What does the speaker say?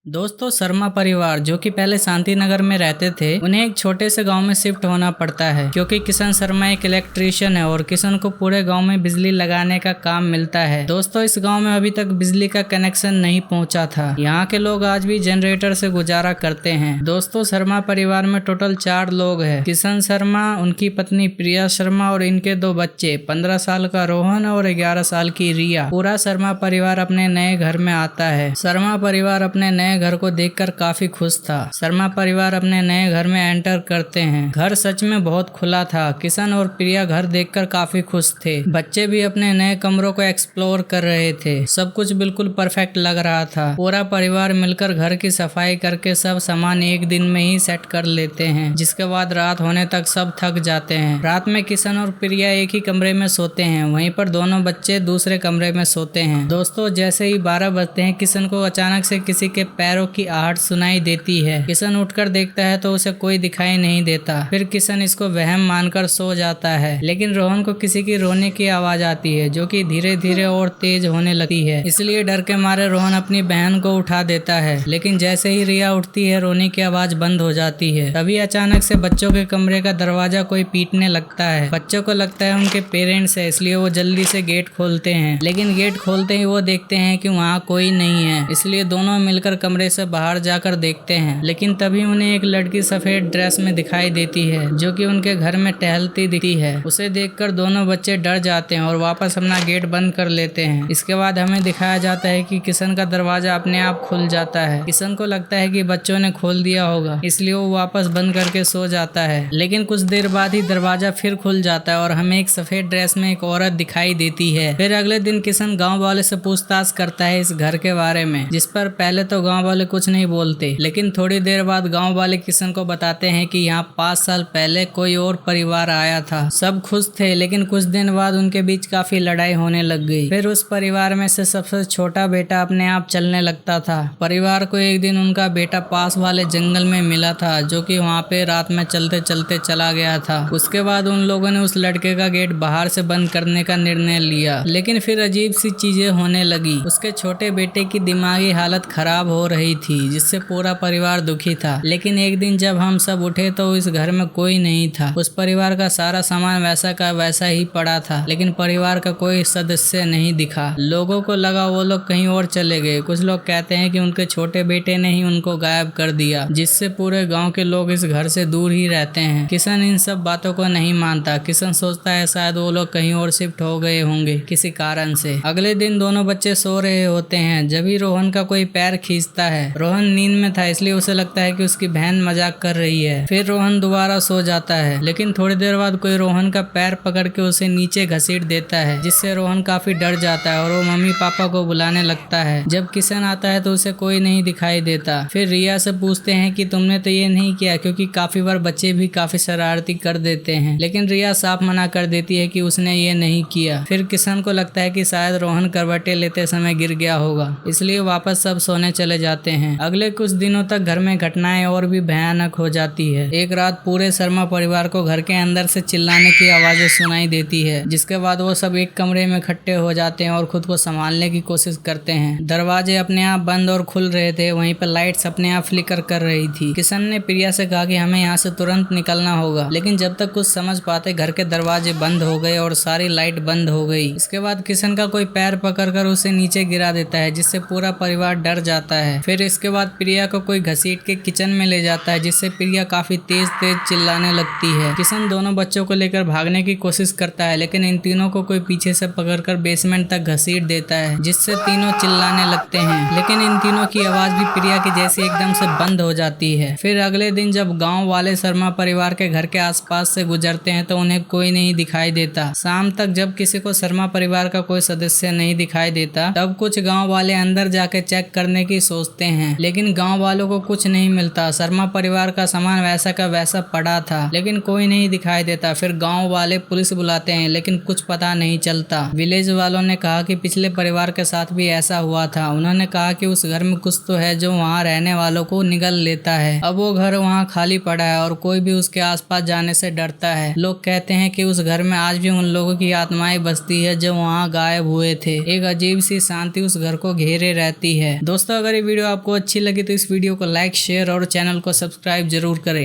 दोस्तों शर्मा परिवार जो कि पहले शांति नगर में रहते थे, उन्हें एक छोटे से गांव में शिफ्ट होना पड़ता है क्योंकि किशन शर्मा एक इलेक्ट्रीशियन है और किशन को पूरे गांव में बिजली लगाने का काम मिलता है। दोस्तों इस गांव में अभी तक बिजली का कनेक्शन नहीं पहुंचा था। यहाँ के लोग आज भी जनरेटर से गुजारा करते हैं। दोस्तों शर्मा परिवार में टोटल 4 लोग हैं। किशन शर्मा, उनकी पत्नी प्रिया शर्मा और इनके 2 बच्चे, 15 साल का रोहन और 11 साल की रिया। पूरा शर्मा परिवार अपने नए घर में आता है। शर्मा परिवार अपने नए घर को देखकर काफी खुश था। शर्मा परिवार अपने नए घर में एंटर करते हैं। घर सच में बहुत खुला था। किशन और प्रिया घर देखकर काफी खुश थे। बच्चे भी अपने नए कमरों को एक्सप्लोर कर रहे थे। सब कुछ बिल्कुल परफेक्ट लग रहा था। पूरा परिवार मिलकर घर की सफाई करके सब सामान एक दिन में ही सेट कर लेते हैं, जिसके बाद रात होने तक सब थक जाते हैं। रात में किशन और प्रिया एक ही कमरे में सोते हैं, वहीं पर दोनों बच्चे दूसरे कमरे में सोते हैं। दोस्तों जैसे ही 12 बजते हैं, किशन को अचानक से किसी के पैरों की आहट सुनाई देती है। किशन उठकर देखता है तो उसे कोई दिखाई नहीं देता। फिर किशन इसको वहम मानकर सो जाता है, लेकिन रोहन को किसी की रोने की आवाज आती है जो कि धीरे धीरे और तेज होने लगती है। इसलिए डर के मारे रोहन अपनी बहन को उठा देता है, लेकिन जैसे ही रिया उठती है रोने की आवाज बंद हो जाती है। तभी अचानक से बच्चों के कमरे का दरवाजा कोई पीटने लगता है। बच्चों को लगता है उनके पेरेंट्स है, इसलिए वो जल्दी से गेट खोलते हैं, लेकिन गेट खोलते ही वो देखते हैं कि वहाँ कोई नहीं है। इसलिए दोनों मिलकर कमरे से बाहर जाकर देखते हैं, लेकिन तभी उन्हें एक लड़की सफेद ड्रेस में दिखाई देती है जो कि उनके घर में टहलती दिखती है। उसे देखकर दोनों बच्चे डर जाते हैं और वापस अपना गेट बंद कर लेते हैं। इसके बाद हमें दिखाया जाता है कि किशन का दरवाजा अपने आप खुल जाता है। किशन को लगता है कि बच्चों ने खोल दिया होगा, इसलिए वो वापस बंद करके सो जाता है। लेकिन कुछ देर बाद ही दरवाजा फिर खुल जाता है और हमें एक सफेद ड्रेस में एक औरत दिखाई देती है। फिर अगले दिन किशन गाँव वाले से पूछताछ करता है इस घर के बारे में, जिस पर पहले तो गाँव वाले कुछ नहीं बोलते, लेकिन थोड़ी देर बाद गांव वाले किशन को बताते हैं कि यहाँ 5 साल पहले कोई और परिवार आया था। सब खुश थे, लेकिन कुछ दिन बाद उनके बीच काफी लड़ाई होने लग गई। फिर उस परिवार में से सबसे छोटा बेटा अपने आप चलने लगता था। परिवार को एक दिन उनका बेटा पास वाले जंगल में मिला था, जो कि वहाँ पे रात में चलते चलते चला गया था। उसके बाद उन लोगों ने उस लड़के का गेट बाहर से बंद करने का निर्णय लिया, लेकिन फिर अजीब सी चीजें होने लगी। उसके छोटे बेटे की दिमागी हालत खराब हो रही थी, जिससे पूरा परिवार दुखी था। लेकिन एक दिन जब हम सब उठे तो इस घर में कोई नहीं था। उस परिवार का सारा सामान वैसा का वैसा ही पड़ा था, लेकिन परिवार का कोई सदस्य नहीं दिखा। लोगों को लगा वो लोग कहीं और चले गए। कुछ लोग कहते हैं कि उनके छोटे बेटे ने ही उनको गायब कर दिया, जिससे पूरे गांव के लोग इस घर से दूर ही रहते हैं। किशन इन सब बातों को नहीं मानता। किशन सोचता है शायद वो लोग कहीं और शिफ्ट हो गए होंगे किसी कारण से। अगले दिन दोनों बच्चे सो रहे होते हैं, जब ही रोहन का कोई पैर खींचता है। रोहन नींद में था, इसलिए उसे लगता है कि उसकी बहन मजाक कर रही है। फिर रोहन दोबारा सो जाता है, लेकिन थोड़ी देर बाद कोई रोहन का पैर पकड़ के उसे नीचे घसीट देता है, जिससे रोहन काफी डर जाता है और वो मम्मी पापा को बुलाने लगता है। जब किशन आता है तो उसे कोई नहीं दिखाई देता। फिर रिया से पूछते हैं कि तुमने तो ये नहीं किया, क्योंकि काफी बार बच्चे भी काफी शरारती कर देते हैं, लेकिन रिया साफ मना कर देती है कि उसने ये नहीं किया। फिर किशन को लगता है कि शायद रोहन करवटें लेते समय गिर गया होगा, इसलिए वापस सब सोने चले जाते हैं। अगले कुछ दिनों तक घर में घटनाएं और भी भयानक हो जाती है। एक रात पूरे शर्मा परिवार को घर के अंदर से चिल्लाने की आवाजें सुनाई देती है, जिसके बाद वो सब एक कमरे में इकट्ठे हो जाते हैं और खुद को संभालने की कोशिश करते हैं। दरवाजे अपने आप बंद और खुल रहे थे, वहीं पर लाइट्स अपने आप फ्लिकर कर रही थी। किशन ने प्रिया से कहा कि हमें यहाँ से तुरंत निकलना होगा, लेकिन जब तक कुछ समझ पाते घर के दरवाजे बंद हो गए और सारी लाइट बंद हो गई। इसके बाद किशन का कोई पैर पकड़कर उसे नीचे गिरा देता है, जिससे पूरा परिवार डर जाता है। फिर इसके बाद प्रिया को कोई घसीट के किचन में ले जाता है, जिससे प्रिया काफी तेज तेज चिल्लाने लगती है। किशन दोनों बच्चों को लेकर भागने की कोशिश करता है, लेकिन इन तीनों को कोई पीछे से पकड़कर बेसमेंट तक घसीट देता है, जिससे तीनों चिल्लाने लगते हैं। लेकिन इन तीनों की आवाज भी प्रिया की जैसी एकदम से बंद हो जाती है। फिर अगले दिन जब गाँव वाले शर्मा परिवार के घर के आसपास से गुजरते हैं तो उन्हें कोई नहीं दिखाई देता। शाम तक जब किसी को शर्मा परिवार का कोई सदस्य नहीं दिखाई देता, तब कुछ गाँव वाले अंदर जाके चेक करने की सोचते हैं, लेकिन गांव वालों को कुछ नहीं मिलता। शर्मा परिवार का सामान वैसा का वैसा पड़ा था, लेकिन कोई नहीं दिखाई देता। फिर गांव वाले पुलिस बुलाते हैं, लेकिन कुछ पता नहीं चलता। विलेज वालों ने कहा कि पिछले परिवार के साथ भी ऐसा हुआ था। उन्होंने कहा कि उस घर में कुछ तो है जो वहाँ रहने वालों को निगल लेता है। अब वो घर वहाँ खाली पड़ा है और कोई भी उसके आसपास जाने से डरता है। लोग कहते हैं कि उस घर में आज भी उन लोगों की आत्माएं बसती है जो वहाँ गायब हुए थे। एक अजीब सी शांति उस घर को घेरे रहती है। दोस्तों अगर ये वीडियो आपको अच्छी लगी तो इस वीडियो को लाइक शेयर और चैनल को सब्सक्राइब जरूर करें।